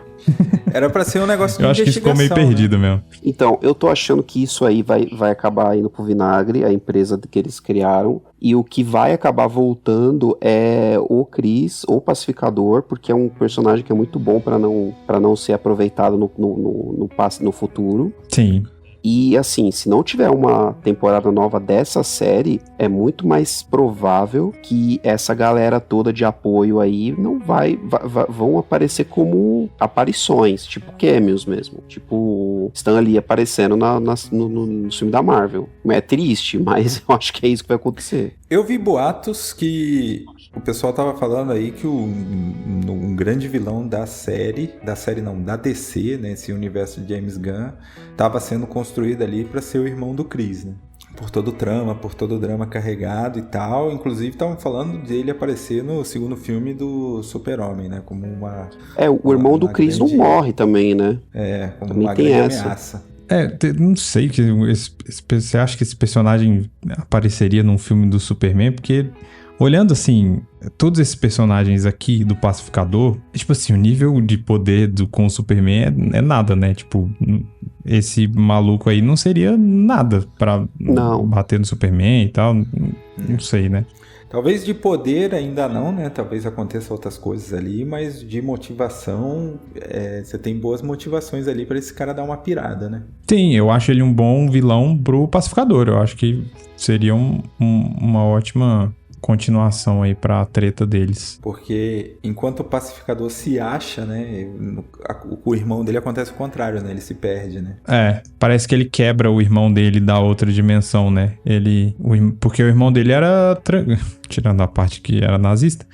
Era pra ser um negócio de Eu acho que isso ficou meio perdido mesmo. Então, eu tô achando que isso aí vai acabar indo pro vinagre, a empresa que eles criaram, e o que vai acabar voltando é o Chris, o Pacificador, porque é um personagem que é muito bom pra não ser aproveitado no futuro. Sim. E assim, se não tiver uma temporada nova dessa série, é muito mais provável que essa galera toda de apoio aí não vão aparecer como aparições, tipo cameos mesmo. Tipo, estão ali aparecendo no filme da Marvel. É triste, mas eu acho que é isso que vai acontecer. Eu vi boatos que o pessoal tava falando aí que um grande vilão da DC, né, esse universo de James Gunn, tava sendo construído ali pra ser o irmão do Chris, né? Por todo o drama carregado e tal. Inclusive estavam falando dele aparecer no segundo filme do Super-Homem, né? Como uma... o irmão do Chris grande... não morre também, né? Como também uma tem grande essa. ameaça. Não sei, você acha que esse personagem apareceria num filme do Superman? Porque, olhando assim, todos esses personagens aqui do Pacificador, tipo assim, o nível de poder com o Superman é nada, né? Tipo, esse maluco aí não seria nada pra bater no Superman e tal, não sei, né? Talvez de poder ainda não, né? Talvez aconteça outras coisas ali, mas de motivação, você tem boas motivações ali pra esse cara dar uma pirada, né? Sim, eu acho ele um bom vilão pro Pacificador. Eu acho que seria uma ótima continuação aí pra treta deles. Porque enquanto o Pacificador se acha, né? O irmão dele acontece o contrário, né? Ele se perde, né? Parece que ele quebra o irmão dele da outra dimensão, né? Porque o irmão dele era... Tirando a parte que era nazista,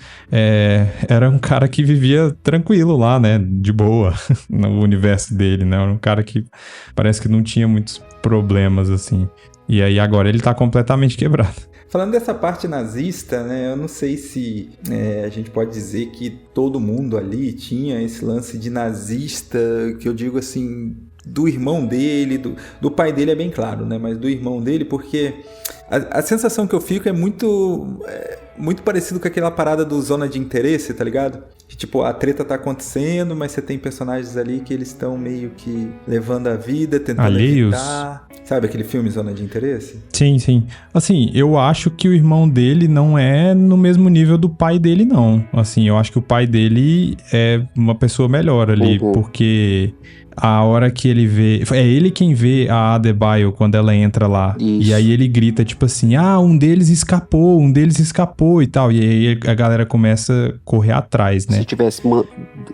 era um cara que vivia tranquilo lá, né? De boa, no universo dele, né? Era um cara que parece que não tinha muitos problemas, assim. E aí agora ele tá completamente quebrado. Falando dessa parte nazista, né, eu não sei se a gente pode dizer que todo mundo ali tinha esse lance de nazista, que eu digo assim, do irmão dele, do pai dele é bem claro, né, mas do irmão dele, porque a sensação que eu fico é muito parecido com aquela parada do Zona de Interesse, tá ligado? Que, tipo, a treta tá acontecendo, mas você tem personagens ali que eles estão meio que levando a vida, tentando evitar. Sabe aquele filme Zona de Interesse? Sim, sim. Assim, eu acho que o irmão dele não é no mesmo nível do pai dele, não. Assim, eu acho que o pai dele é uma pessoa melhor ali, porque... A hora que ele vê... É ele quem vê a Adebayo quando ela entra lá. Isso. E aí ele grita, tipo assim... um deles escapou e tal. E aí a galera começa a correr atrás, né? Se tivesse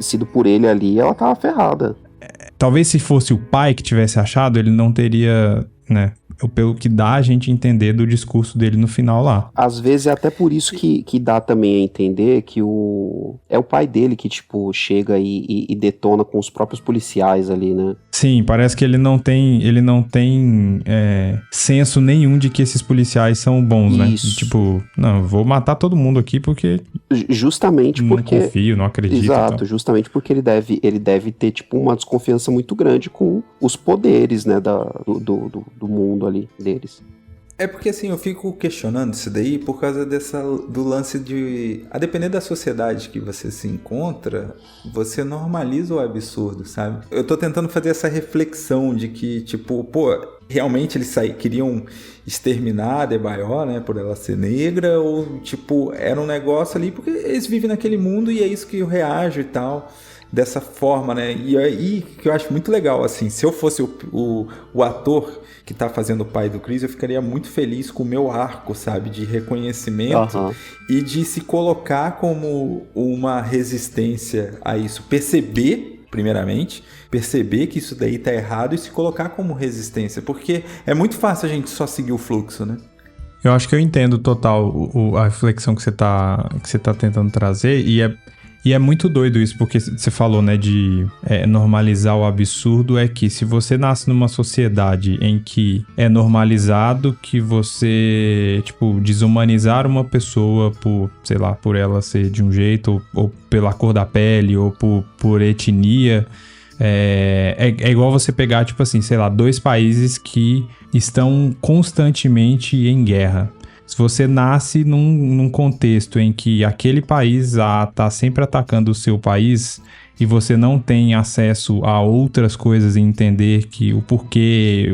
sido por ele ali, ela tava ferrada. Talvez se fosse o pai que tivesse achado, ele não teria... né? Pelo que dá a gente entender do discurso dele no final lá. Às vezes é até por isso que dá também a entender que é o pai dele que, tipo, chega e detona com os próprios policiais ali, né? Sim, parece que ele não tem senso nenhum de que esses policiais são bons, isso. Né? Tipo, não, vou matar todo mundo aqui porque... Justamente porque... Não confio, não acredito. Exato, justamente porque ele deve ter, tipo, uma desconfiança muito grande com os poderes, né, do mundo ali deles. É porque assim, eu fico questionando isso daí por causa do lance de... A depender da sociedade que você se encontra, você normaliza o absurdo, sabe? Eu tô tentando fazer essa reflexão de que, tipo, realmente eles queriam exterminar a Adebayo, né, por ela ser negra, ou, tipo, era um negócio ali porque eles vivem naquele mundo e é isso que eu reajo e tal... Dessa forma, né? E aí que eu acho muito legal, assim, se eu fosse o ator que tá fazendo o pai do Chris, eu ficaria muito feliz com o meu arco, sabe? De reconhecimento e de se colocar como uma resistência a isso. Primeiramente, perceber que isso daí tá errado e se colocar como resistência, porque é muito fácil a gente só seguir o fluxo, né? Eu acho que eu entendo total a reflexão que você tá tentando trazer e é muito doido isso, porque você falou, né, de normalizar o absurdo, é que se você nasce numa sociedade em que é normalizado que você, tipo, desumanizar uma pessoa por, sei lá, por ela ser de um jeito, ou pela cor da pele, ou por etnia, é igual você pegar, tipo assim, sei lá, dois países que estão constantemente em guerra. Se você nasce num contexto em que aquele país tá sempre atacando o seu país e você não tem acesso a outras coisas e entender que o porquê,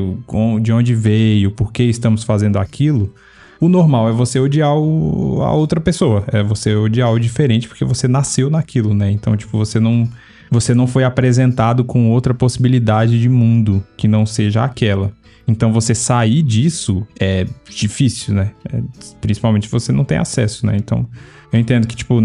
de onde veio, por que estamos fazendo aquilo, o normal é você odiar a outra pessoa, é você odiar o diferente porque você nasceu naquilo, né? Então, tipo, você não foi apresentado com outra possibilidade de mundo que não seja aquela. Então, você sair disso é difícil, né? Principalmente se você não tem acesso, né? Então, eu entendo que, tipo,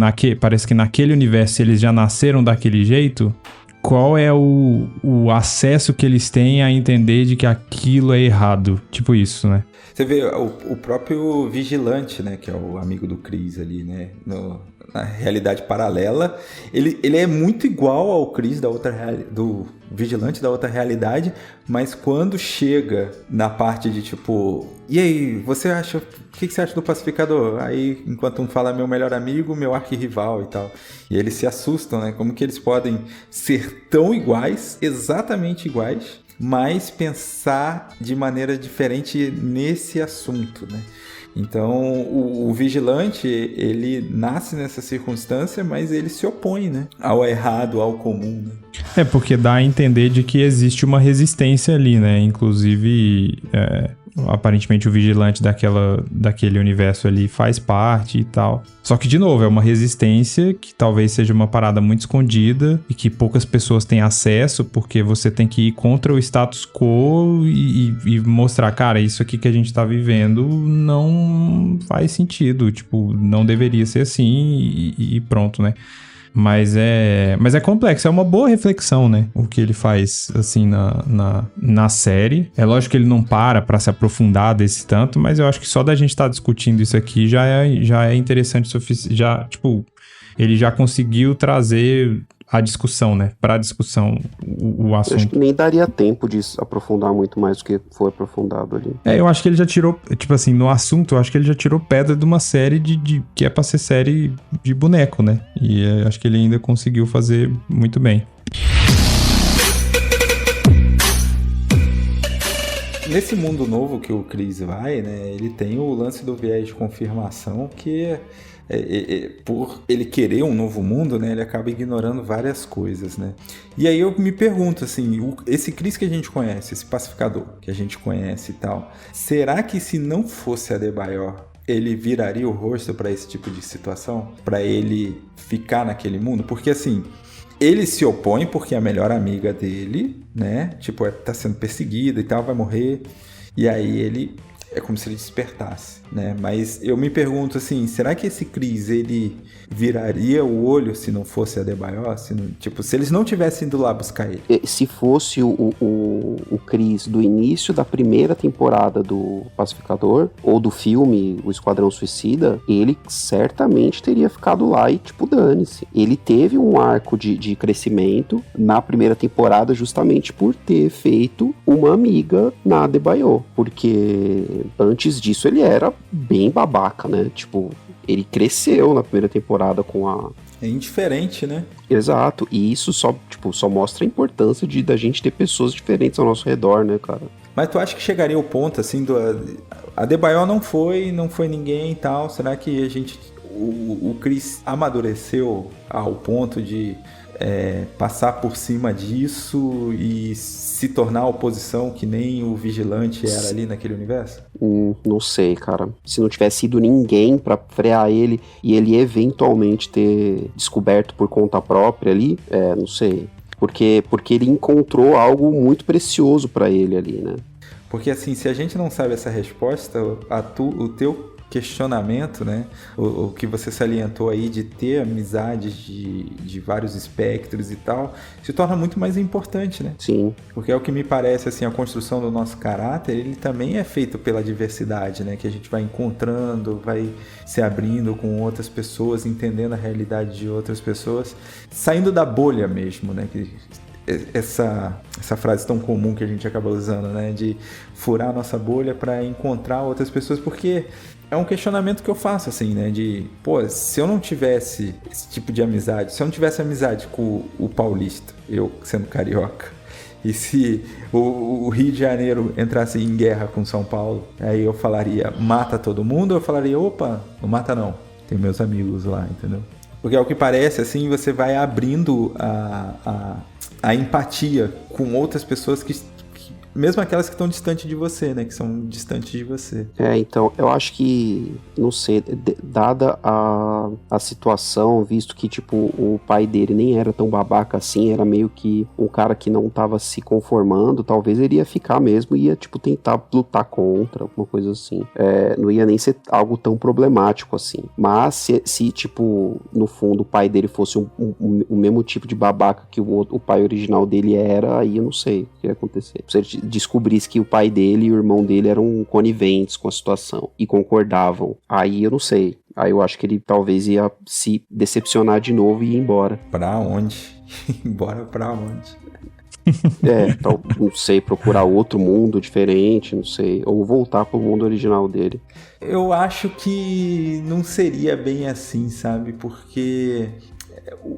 parece que naquele universo eles já nasceram daquele jeito. Qual é o acesso que eles têm a entender de que aquilo é errado? Tipo isso, né? Você vê o próprio Vigilante, né? Que é o amigo do Chris ali, né? Na realidade paralela, ele é muito igual ao Chris do Vigilante da outra realidade, mas quando chega na parte de tipo, e aí, o que você acha do Pacificador? Aí, enquanto um fala meu melhor amigo, meu arquirrival e tal, e eles se assustam, né? Como que eles podem ser tão iguais, exatamente iguais, mas pensar de maneira diferente nesse assunto, né? Então, o Vigilante, ele nasce nessa circunstância, mas ele se opõe, né? Ao errado, ao comum, né? Porque dá a entender de que existe uma resistência ali, né? Inclusive, aparentemente o Vigilante daquele universo ali faz parte e tal. Só que, de novo, é uma resistência que talvez seja uma parada muito escondida e que poucas pessoas têm acesso, porque você tem que ir contra o status quo e mostrar, cara, isso aqui que a gente tá vivendo não faz sentido, tipo, não deveria ser assim e pronto, né? Mas é complexo, é uma boa reflexão, né? O que ele faz, assim, na série. É lógico que ele não para se aprofundar desse tanto, mas eu acho que só da gente estar discutindo isso aqui já é interessante o suficiente. Já, tipo, ele já conseguiu trazer a discussão, né? Pra discussão o assunto. Eu acho que nem daria tempo de aprofundar muito mais do que foi aprofundado ali. Eu acho que ele já tirou, tipo assim, no assunto, eu acho que ele já tirou pedra de uma série que é pra ser série de boneco, né? E acho que ele ainda conseguiu fazer muito bem. Nesse mundo novo que o Chris vai, né? Ele tem o lance do viés de confirmação que por ele querer um novo mundo, né, ele acaba ignorando várias coisas, né? E aí eu me pergunto, assim, esse Chris que a gente conhece, esse pacificador que a gente conhece e tal, será que se não fosse Adebayor, ele viraria o rosto para esse tipo de situação? Para ele ficar naquele mundo? Porque, assim, ele se opõe porque a melhor amiga dele, né, tipo, tá sendo perseguida e tal, vai morrer, e aí ele... É como se ele despertasse, né? Mas eu me pergunto assim, será que esse Chris, ele viraria o olho se não fosse Adebayor? Se eles não tivessem ido lá buscar ele? Se fosse o Chris do início da primeira temporada do Pacificador, ou do filme O Esquadrão Suicida, ele certamente teria ficado lá e, tipo, dane-se. Ele teve um arco de crescimento na primeira temporada justamente por ter feito uma amiga na Adebayor, porque... Antes disso ele era bem babaca, né? Tipo, ele cresceu na primeira temporada com a... É indiferente, né? Exato, e isso só mostra a importância da gente ter pessoas diferentes ao nosso redor, né, cara? Mas tu acha que chegaria ao ponto, assim, Adebayor não foi ninguém e tal, será que o Chris amadureceu ao ponto de passar por cima disso e se tornar oposição que nem o Vigilante era ali naquele universo? Não sei, cara. Se não tivesse sido ninguém pra frear ele e ele eventualmente ter descoberto por conta própria ali, não sei. Porque ele encontrou algo muito precioso pra ele ali, né? Porque assim, se a gente não sabe essa resposta, o teu questionamento, né? O que você salientou aí de ter amizades de vários espectros e tal, se torna muito mais importante, né? Sim. Porque é o que me parece, assim, a construção do nosso caráter, ele também é feito pela diversidade, né? Que a gente vai encontrando, vai se abrindo com outras pessoas, entendendo a realidade de outras pessoas, saindo da bolha mesmo, né? Essa frase tão comum que a gente acaba usando, né? De furar a nossa bolha para encontrar outras pessoas, porque é um questionamento que eu faço, assim, né? De, pô, se eu não tivesse esse tipo de amizade, se eu não tivesse amizade com o paulista, eu sendo carioca, E se o Rio de Janeiro entrasse em guerra com São Paulo, aí eu falaria, mata todo mundo, ou eu falaria, opa, não mata não, tem meus amigos lá, entendeu? Porque ao que parece, assim, você vai abrindo a empatia com outras pessoas mesmo aquelas que estão distantes de você, né? Que são distantes de você. Então, eu acho que, não sei, dada a situação, visto que, tipo, o pai dele nem era tão babaca assim, era meio que um cara que não tava se conformando, talvez ele ia ficar mesmo e ia, tipo, tentar lutar contra, alguma coisa assim. Não ia nem ser algo tão problemático assim. Mas, se tipo, no fundo, o pai dele fosse o mesmo tipo de babaca que o pai original dele era, aí eu não sei o que ia acontecer. Se ele descobrisse que o pai dele e o irmão dele eram coniventes com a situação e concordavam, aí eu não sei. Aí eu acho que ele talvez ia se decepcionar de novo e ir embora. Pra onde? Embora pra onde? Não sei, procurar outro mundo diferente, não sei. Ou voltar pro mundo original dele. Eu acho que não seria bem assim, sabe? Porque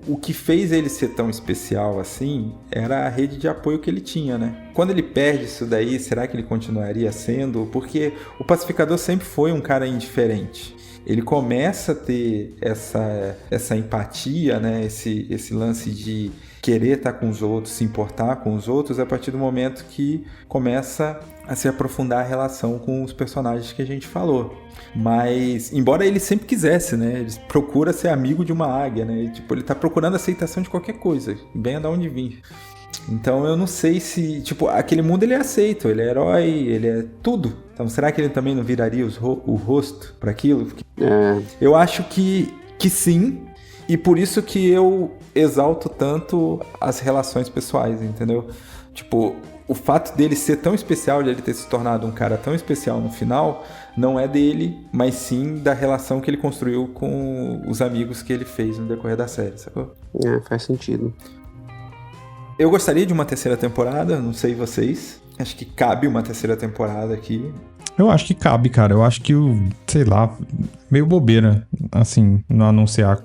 o que fez ele ser tão especial assim era a rede de apoio que ele tinha, né? Quando ele perde isso daí, será que ele continuaria sendo? Porque o Pacificador sempre foi um cara indiferente. Ele começa a ter essa empatia, né? Esse lance de querer estar com os outros, se importar com os outros, a partir do momento que começa a se aprofundar a relação com os personagens que a gente falou. Mas, embora ele sempre quisesse, né? Ele procura ser amigo de uma águia, né? Tipo, ele tá procurando aceitação de qualquer coisa, venha de onde vir. Então eu não sei se, tipo, aquele mundo ele é aceito, ele é herói, ele é tudo. Então será que ele também não viraria o rosto para aquilo? Eu acho que sim, e por isso que eu exalto tanto as relações pessoais, entendeu? Tipo, o fato dele ser tão especial, de ele ter se tornado um cara tão especial no final, não é dele, mas sim da relação que ele construiu com os amigos que ele fez no decorrer da série, sacou? Faz sentido. Eu gostaria de uma terceira temporada, não sei vocês. Acho que cabe uma terceira temporada aqui. Eu acho que cabe, cara. Eu acho que sei lá, meio bobeira, assim, não anunciar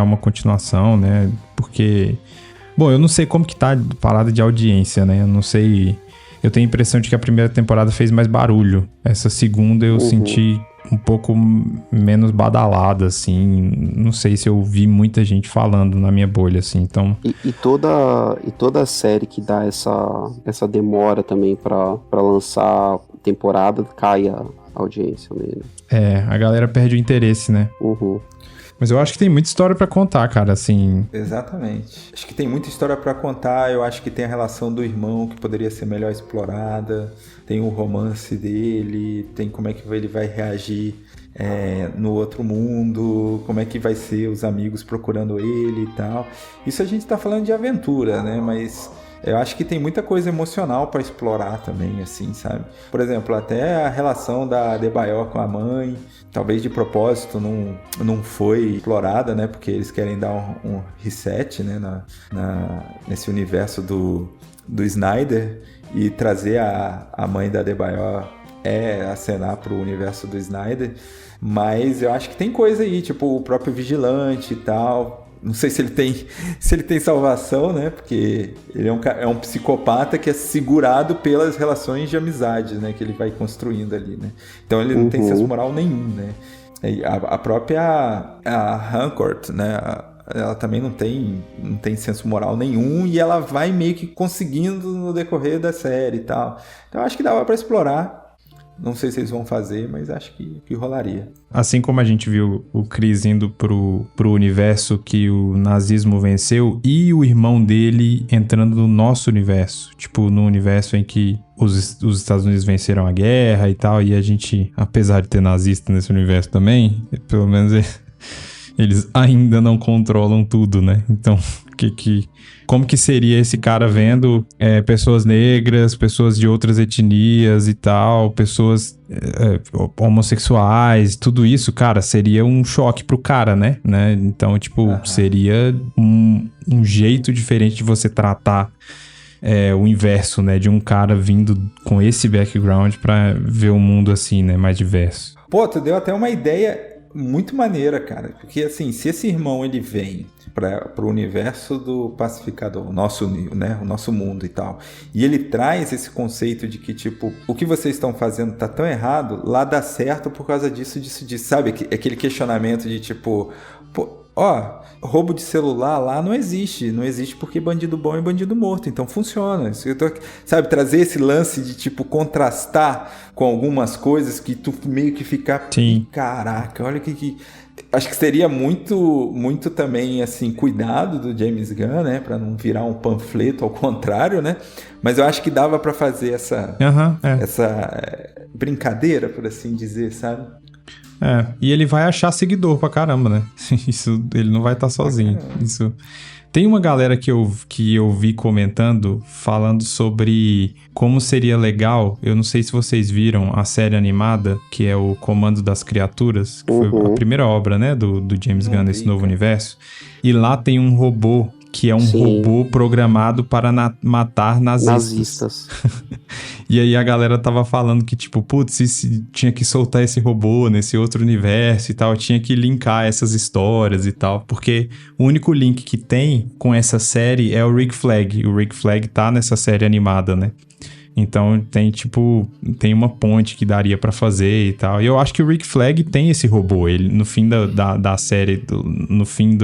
uma continuação, né? Porque, bom, eu não sei como que tá a parada de audiência, né? Eu não sei. Eu tenho a impressão de que a primeira temporada fez mais barulho. Essa segunda eu senti um pouco menos badalada, assim. Não sei se eu vi muita gente falando na minha bolha, assim, então... E toda série que dá essa demora também pra lançar temporada, cai a audiência nele. A galera perde o interesse, né? Mas eu acho que tem muita história pra contar, cara, assim... Exatamente. Acho que tem muita história pra contar. Eu acho que tem a relação do irmão que poderia ser melhor explorada. Tem o romance dele. Tem como é que ele vai reagir no outro mundo. Como é que vai ser os amigos procurando ele e tal. Isso a gente tá falando de aventura, né? Mas... eu acho que tem muita coisa emocional pra explorar também, assim, sabe? Por exemplo, até a relação da Adebayor com a mãe, talvez de propósito não foi explorada, né? Porque eles querem dar um reset, né? Nesse universo do Snyder e trazer a mãe da Adebayor acenar pro universo do Snyder. Mas eu acho que tem coisa aí, tipo o próprio Vigilante e tal... Não sei se ele tem salvação, né? Porque ele é um psicopata que é segurado pelas relações de amizade, né? Que ele vai construindo ali, né? Então ele não tem senso moral nenhum, né? E a própria Harcourt, né? Ela também não tem senso moral nenhum e ela vai meio que conseguindo no decorrer da série e tal. Então acho que dava pra explorar. Não sei se eles vão fazer, mas acho que rolaria. Assim como a gente viu o Chris indo pro universo que o nazismo venceu e o irmão dele entrando no nosso universo. Tipo, no universo em que os Estados Unidos venceram a guerra e tal. E a gente, apesar de ter nazista nesse universo também, pelo menos eles ainda não controlam tudo, né? Então, como que seria esse cara vendo pessoas negras, pessoas de outras etnias e tal, pessoas homossexuais, tudo isso, cara, seria um choque pro cara, né? Então, tipo, seria um jeito diferente de você tratar o inverso, né? De um cara vindo com esse background pra ver um mundo assim, né? Mais diverso. Pô, tu deu até uma ideia muito maneira, cara. Porque, assim, se esse irmão ele vem pro universo do Pacificador, o nosso mundo e tal, e ele traz esse conceito de que, tipo, o que vocês estão fazendo tá tão errado, lá dá certo por causa disso, sabe? Aquele questionamento de, tipo, pô, ó, roubo de celular lá não existe porque bandido bom é bandido morto, então funciona. Sabe, trazer esse lance de, tipo, contrastar com algumas coisas que tu meio que fica, sim, caraca, olha que acho que seria muito também, assim, cuidado do James Gunn, né, pra não virar um panfleto, ao contrário, né, mas eu acho que dava pra fazer essa brincadeira, por assim dizer, sabe? E ele vai achar seguidor pra caramba, né? Isso, ele não vai estar sozinho. Isso. Tem uma galera que eu vi comentando, falando sobre como seria legal, eu não sei se vocês viram a série animada, que é o Comando das Criaturas, que foi a primeira obra, né, do James Gunn nesse novo universo. E lá tem um robô, que é um robô programado para matar nazistas. E aí a galera tava falando que, tipo, putz, tinha que soltar esse robô nesse outro universo e tal, tinha que linkar essas histórias e tal, porque o único link que tem com essa série é o Rick Flag. O Rick Flag tá nessa série animada, né? Então tem uma ponte que daria pra fazer e tal. E eu acho que o Rick Flag tem esse robô. Ele, no fim da série, no fim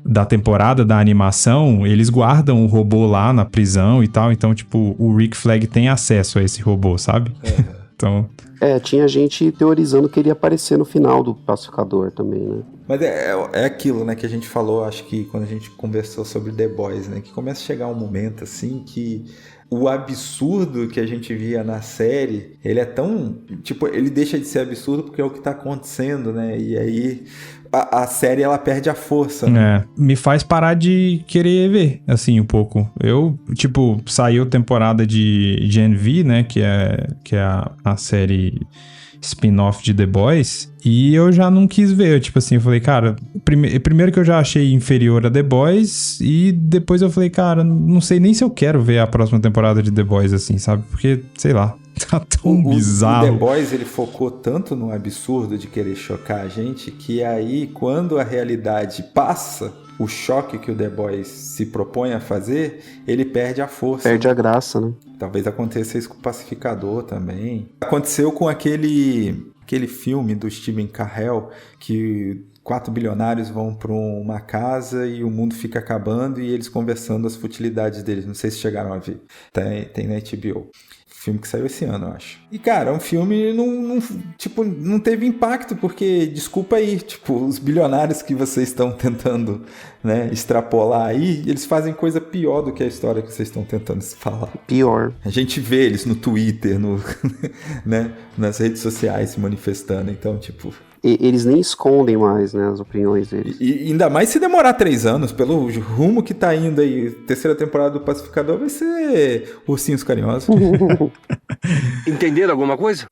da temporada da animação, eles guardam o robô lá na prisão e tal, então, tipo, o Rick Flag tem acesso a esse robô, sabe? Então... tinha gente teorizando que ele ia aparecer no final do Pacificador também, né? Mas é aquilo, né, que a gente falou, acho que quando a gente conversou sobre The Boys, né, que começa a chegar um momento, assim, que o absurdo que a gente via na série, ele é tão... Tipo, ele deixa de ser absurdo porque é o que tá acontecendo, né? E aí a série, ela perde a força, né? Me faz parar de querer ver, assim, um pouco. Eu, tipo, saiu temporada de Gen V, né? Que é a série spin-off de The Boys, e eu já não quis ver. Tipo assim, eu falei, cara, primeiro que eu já achei inferior a The Boys, e depois eu falei, cara, não sei nem se eu quero ver a próxima temporada de The Boys, assim, sabe? Porque, sei lá, tá tão bizarro. O The Boys, ele focou tanto no absurdo de querer chocar a gente, que aí, quando a realidade passa, o choque que o The Boys se propõe a fazer, ele perde a força. Perde a graça, né? Talvez aconteça isso com o Pacificador também. Aconteceu com aquele filme do Steven Carell, que 4 bilionários vão para uma casa e o mundo fica acabando e eles conversando as futilidades deles. Não sei se chegaram a ver. Tem na HBO. Filme que saiu esse ano, eu acho. E, cara, um filme não teve impacto, porque, desculpa aí, tipo, os bilionários que vocês estão tentando, né, extrapolar aí, eles fazem coisa pior do que a história que vocês estão tentando falar. Pior. A gente vê eles no Twitter, né, nas redes sociais se manifestando, então, tipo... Eles nem escondem mais, né, as opiniões deles. E ainda mais se demorar 3 anos, pelo rumo que tá indo aí, terceira temporada do Pacificador vai ser Ursinhos Carinhosos. Entenderam alguma coisa?